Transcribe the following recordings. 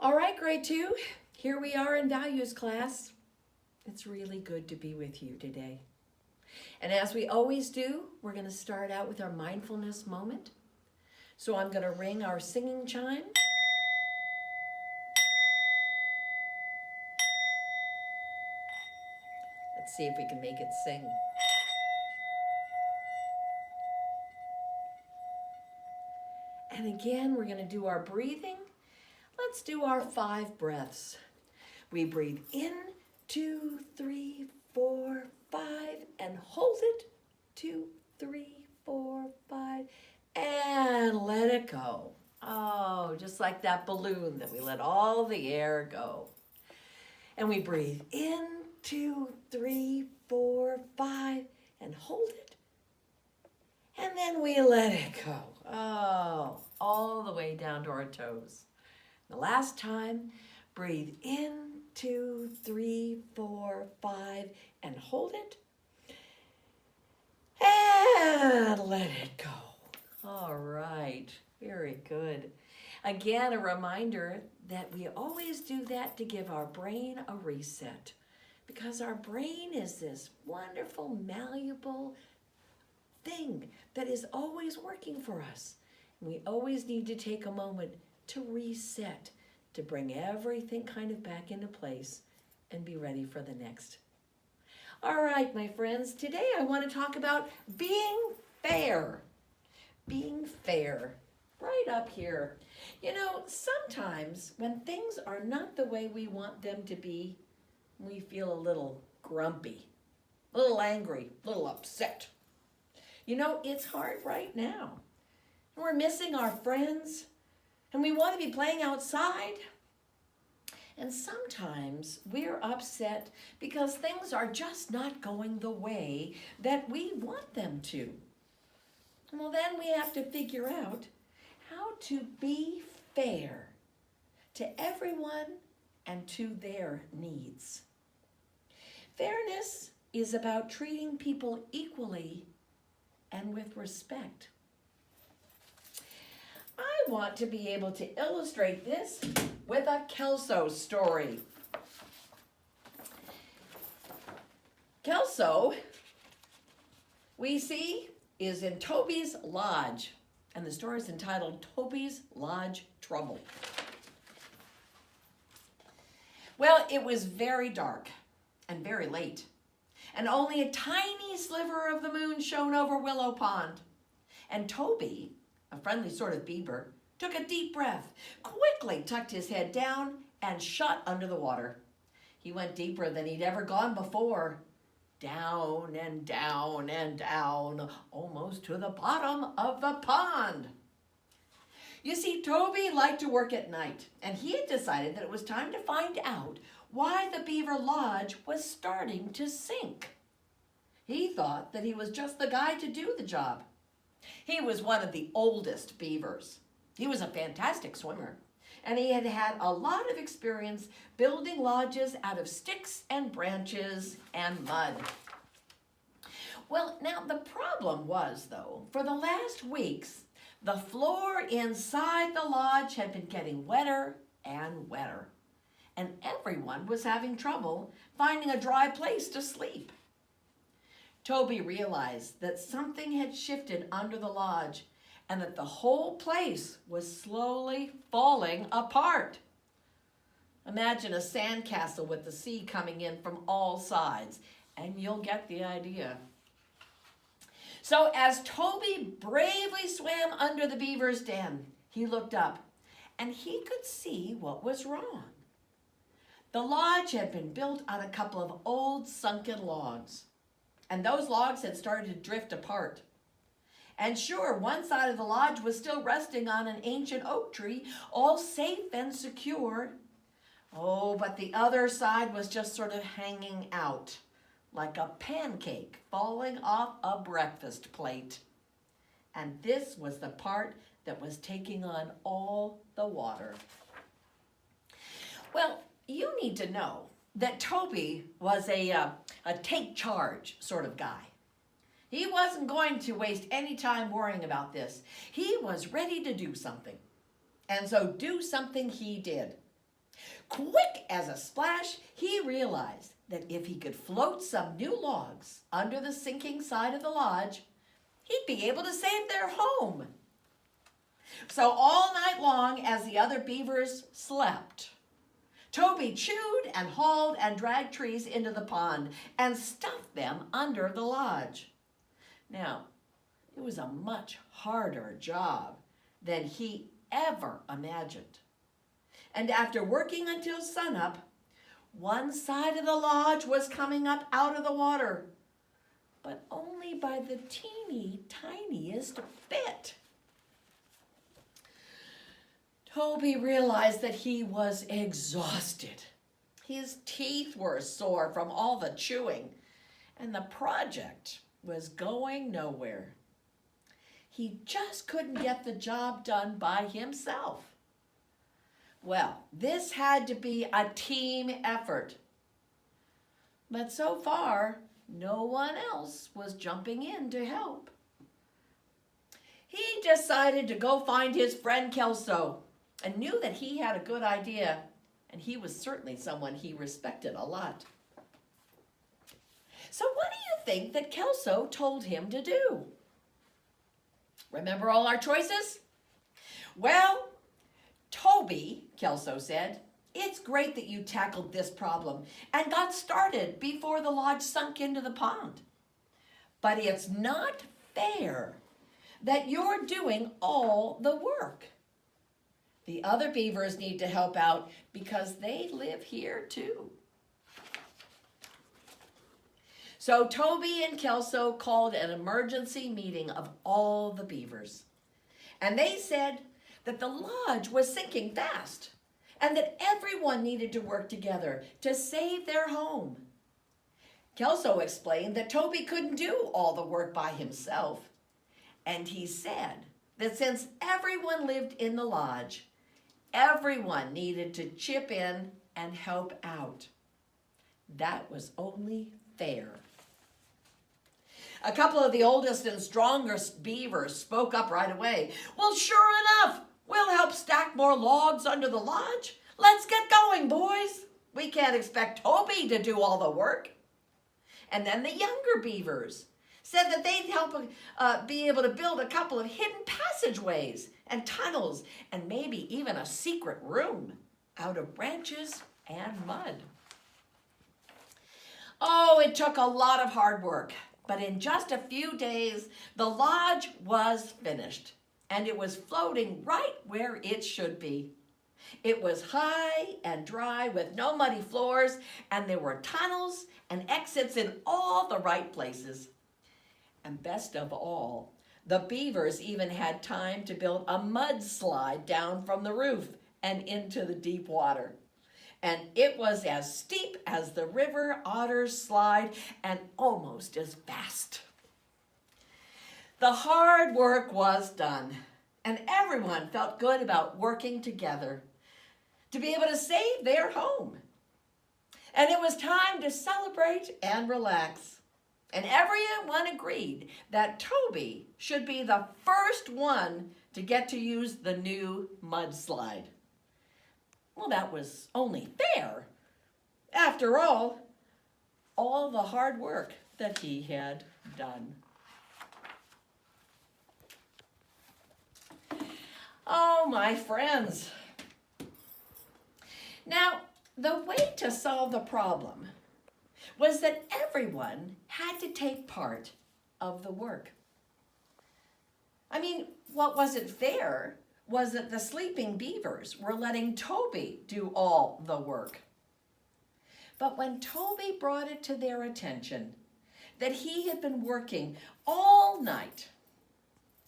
All right, grade 2, here we are in values class. It's really good to be with you today. And as we always do, we're going to start out with our mindfulness moment. So I'm going to ring our singing chime. Let's see if we can make it sing. And again, we're going to do our breathing. Let's do our 5 breaths. We breathe in, 2, 3, 4, 5, and hold it. 2, 3, 4, 5, and let it go. Oh, just like that balloon that we let all the air go. And we breathe in, 2, 3, 4, 5, and hold it. And then we let it go. Oh, all the way down to our toes. The last time, breathe in, 2, 3, 4, 5, and hold it. And let it go. All right, very good. Again, a reminder that we always do that to give our brain a reset, because our brain is this wonderful, malleable thing that is always working for us. And we always need to take a moment to reset, to bring everything kind of back into place and be ready for the next. All right, my friends, today I want to talk about being fair. Being fair, right up here. You know, sometimes when things are not the way we want them to be, we feel a little grumpy, a little angry, a little upset. You know, it's hard right now. We're missing our friends, and we want to be playing outside. And sometimes we're upset because things are just not going the way that we want them to. Well, then we have to figure out how to be fair to everyone and to their needs. Fairness is about treating people equally and with respect. I want to be able to illustrate this with a Kelso story. Kelso, we see, is in Toby's Lodge, and the story is entitled Toby's Lodge Trouble. Well, it was very dark and very late, and only a tiny sliver of the moon shone over Willow Pond. And Toby, a friendly sort of beaver, took a deep breath, quickly tucked his head down, and shot under the water. He went deeper than he'd ever gone before. Down and down and down, almost to the bottom of the pond. You see, Toby liked to work at night, and he had decided that it was time to find out why the Beaver Lodge was starting to sink. He thought that he was just the guy to do the job. He was one of the oldest beavers. He was a fantastic swimmer, and he had had a lot of experience building lodges out of sticks and branches and mud. Well, now the problem was, though, for the last weeks, the floor inside the lodge had been getting wetter and wetter, and everyone was having trouble finding a dry place to sleep. Toby realized that something had shifted under the lodge and that the whole place was slowly falling apart. Imagine a sandcastle with the sea coming in from all sides, and you'll get the idea. So as Toby bravely swam under the beaver's den, he looked up, and he could see what was wrong. The lodge had been built on a couple of old sunken logs, and those logs had started to drift apart. And sure, one side of the lodge was still resting on an ancient oak tree, all safe and secure. Oh, but the other side was just sort of hanging out, like a pancake falling off a breakfast plate. And this was the part that was taking on all the water. Well, you need to know that Toby was a take charge sort of guy. He wasn't going to waste any time worrying about this. He was ready to do something. And so do something he did. Quick as a splash, he realized that if he could float some new logs under the sinking side of the lodge, he'd be able to save their home. So all night long, as the other beavers slept, Toby chewed and hauled and dragged trees into the pond and stuffed them under the lodge. Now, it was a much harder job than he ever imagined. And after working until sunup, one side of the lodge was coming up out of the water, but only by the teeny tiniest bit. Toby realized that he was exhausted. His teeth were sore from all the chewing, and the project was going nowhere. He just couldn't get the job done by himself. Well, this had to be a team effort. But so far, no one else was jumping in to help. He decided to go find his friend Kelso and knew that he had a good idea, and he was certainly someone he respected a lot. So what do you think that Kelso told him to do? Remember all our choices? Well, Toby, Kelso said, it's great that you tackled this problem and got started before the lodge sunk into the pond. But it's not fair that you're doing all the work. The other beavers need to help out because they live here too. So Toby and Kelso called an emergency meeting of all the beavers. And they said that the lodge was sinking fast and that everyone needed to work together to save their home. Kelso explained that Toby couldn't do all the work by himself. And he said that since everyone lived in the lodge, everyone needed to chip in and help out. That was only fair. A couple of the oldest and strongest beavers spoke up right away. Well, sure enough, we'll help stack more logs under the lodge. Let's get going, boys. We can't expect Toby to do all the work. And then the younger beavers said that they'd help be able to build a couple of hidden passageways and tunnels and maybe even a secret room out of branches and mud. Oh, it took a lot of hard work, but in just a few days, the lodge was finished and it was floating right where it should be. It was high and dry with no muddy floors, and there were tunnels and exits in all the right places. And best of all, the beavers even had time to build a mudslide down from the roof and into the deep water. And it was as steep as the river otters slide and almost as fast. The hard work was done, and everyone felt good about working together to be able to save their home. And it was time to celebrate and relax. And everyone agreed that Toby should be the first one to get to use the new mudslide. Well, that was only fair. After all the hard work that he had done. Oh, my friends. Now, the way to solve the problem was that everyone had to take part of the work. I mean, what wasn't fair was that the sleeping beavers were letting Toby do all the work. But when Toby brought it to their attention that he had been working all night,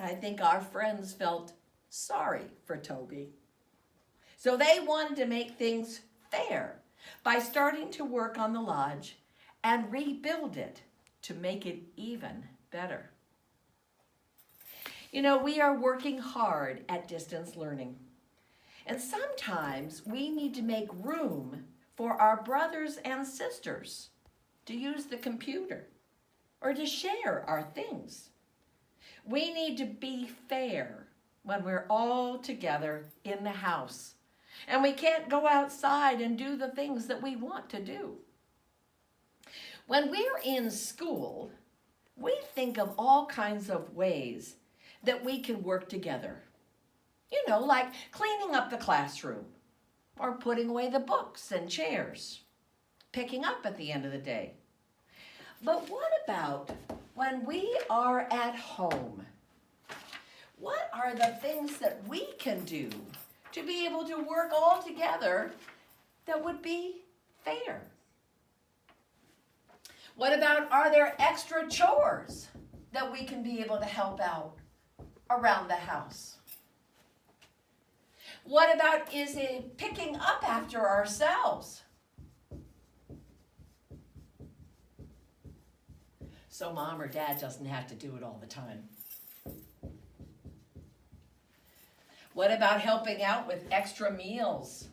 I think our friends felt sorry for Toby. So they wanted to make things fair by starting to work on the lodge and rebuild it to make it even better. You know, we are working hard at distance learning. And sometimes we need to make room for our brothers and sisters to use the computer or to share our things. We need to be fair when we're all together in the house And we can't go outside and do the things that we want to do. When we're in school, we think of all kinds of ways that we can work together. You know, like cleaning up the classroom, or putting away the books and chairs, picking up at the end of the day. But what about when we are at home? What are the things that we can do to be able to work all together that would be fair? What about, are there extra chores that we can be able to help out around the house? What about, is it picking up after ourselves? So mom or dad doesn't have to do it all the time. What about helping out with extra meals?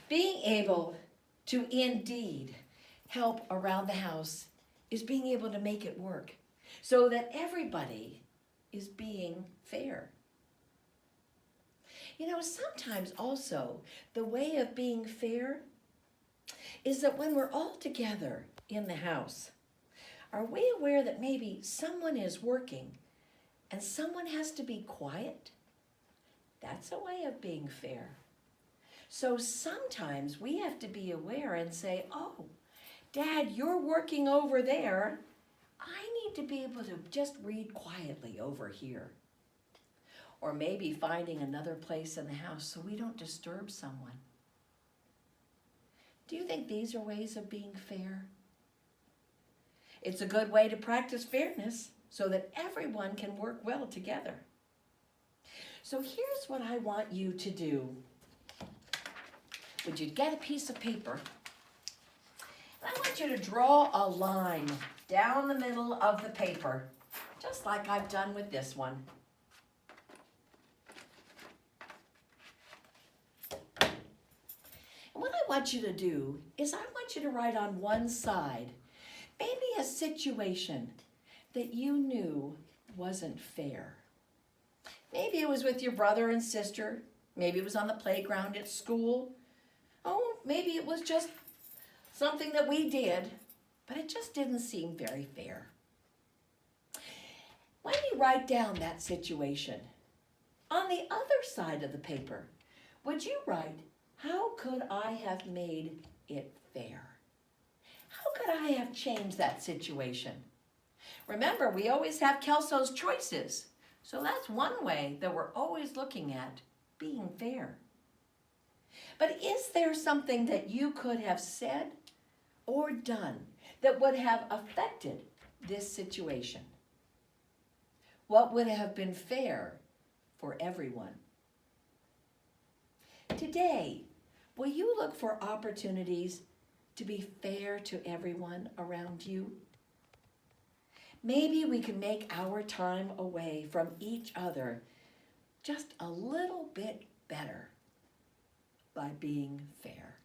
Being able to indeed help around the house is being able to make it work so that everybody is being fair. You know, sometimes also the way of being fair is that when we're all together in the house, are we aware that maybe someone is working and someone has to be quiet? That's a way of being fair. So sometimes we have to be aware and say, oh, Dad, you're working over there. I need to be able to just read quietly over here. Or maybe finding another place in the house so we don't disturb someone. Do you think these are ways of being fair? It's a good way to practice fairness so that everyone can work well together. So here's what I want you to do. Would you get a piece of paper? And I want you to draw a line down the middle of the paper, just like I've done with this one. And what I want you to do is I want you to write on one side, maybe a situation that you knew wasn't fair. Maybe it was with your brother and sister. Maybe it was on the playground at school. Oh, maybe it was just something that we did, but it just didn't seem very fair. When you write down that situation, on the other side of the paper, would you write, how could I have made it fair? How could I have changed that situation? Remember, we always have Kelso's choices. So that's one way that we're always looking at being fair. But is there something that you could have said or done that would have affected this situation? What would have been fair for everyone? Today, will you look for opportunities to be fair to everyone around you? Maybe we can make our time away from each other just a little bit better by being fair.